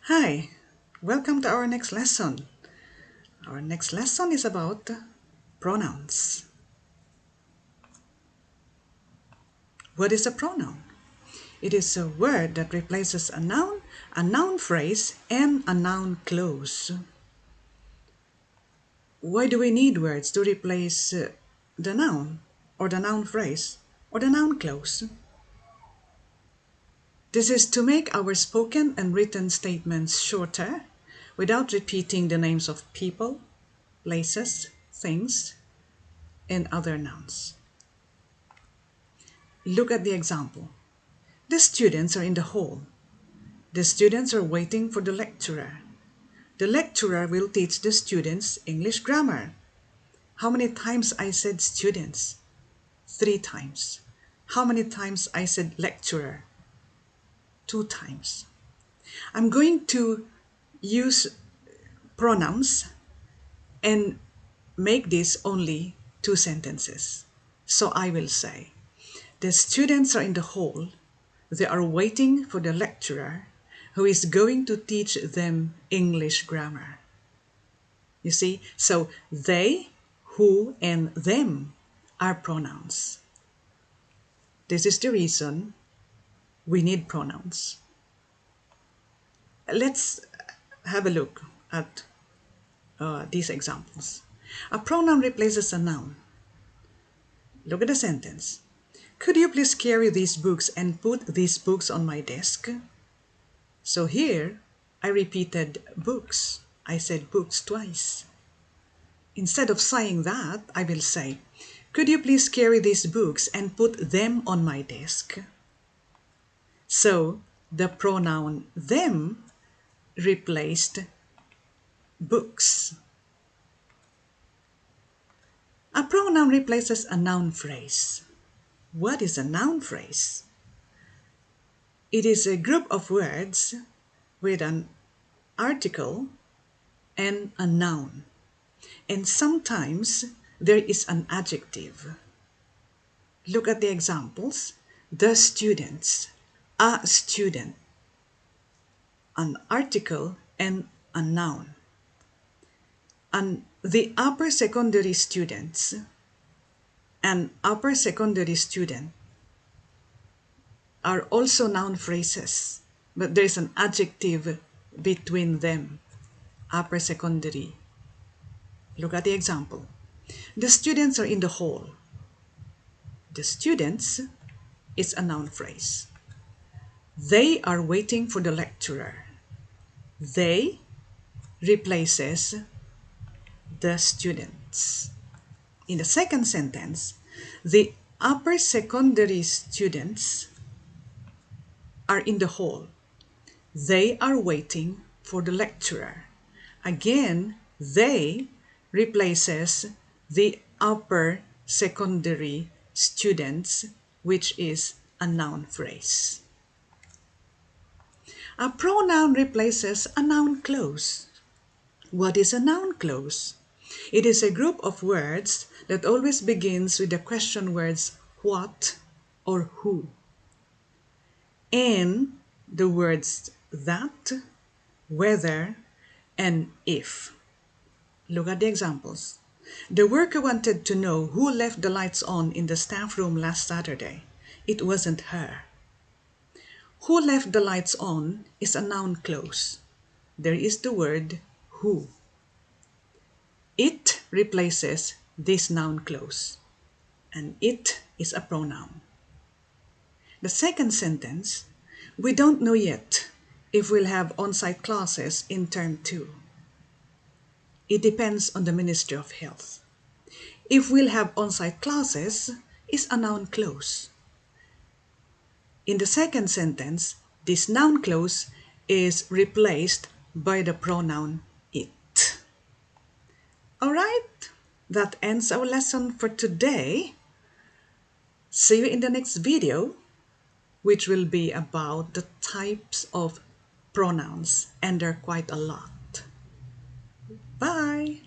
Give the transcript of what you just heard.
Hi, welcome to our next lesson. Our next lesson is about pronouns. What is a pronoun? It is a word that replaces a noun phrase, and a noun clause. Why do we need words to replace the noun, or the noun phrase, or the noun clause? This is to make our spoken and written statements shorter without repeating the names of people, places, things, and other nouns. Look at the example. The students are in the hall. The students are waiting for the lecturer. The lecturer will teach the students English grammar. How many times I said students? 3 times. How many times I said lecturer? 2 times. I'm going to use pronouns and make this only 2 sentences. So I will say, the students are in the hall. They are waiting for the lecturer who is going to teach them English grammar. You see, so they, who, and them are pronouns. This is the reason we need pronouns. Let's have a look at these examples. A pronoun replaces a noun. Look at the sentence. Could you please carry these books and put these books on my desk? So here, I repeated books. I said books twice. Instead of saying that, I will say, could you please carry these books and put them on my desk? So, the pronoun them replaced books. A pronoun replaces a noun phrase. What is a noun phrase? It is a group of words with an article and a noun. And sometimes there is an adjective. Look at the examples. The students, a student, an article and a noun. And the upper secondary students, an upper secondary student, are also noun phrases, but there is an adjective between them, upper secondary. Look at the example. The students are in the hall. The students is a noun phrase. They are waiting for the lecturer. They replaces the students. In the second sentence, the upper secondary students are in the hall. They are waiting for the lecturer. Again, they replaces the upper secondary students, which is a noun phrase. A pronoun replaces a noun clause. What is a noun clause? It is a group of words that always begins with the question words what or who, and the words that, whether, and if. Look at the examples. The worker wanted to know who left the lights on in the staff room last Saturday. It wasn't her. Who left the lights on is a noun clause. There is the word who. It replaces this noun clause, and it is a pronoun. The second sentence, we don't know yet if we'll have on-site classes in term 2. It depends on the Ministry of Health. If we'll have on-site classes is a noun clause. In the second sentence, this noun clause is replaced by the pronoun it. Alright, that ends our lesson for today. See you in the next video, which will be about the types of pronouns, and there are quite a lot. Bye!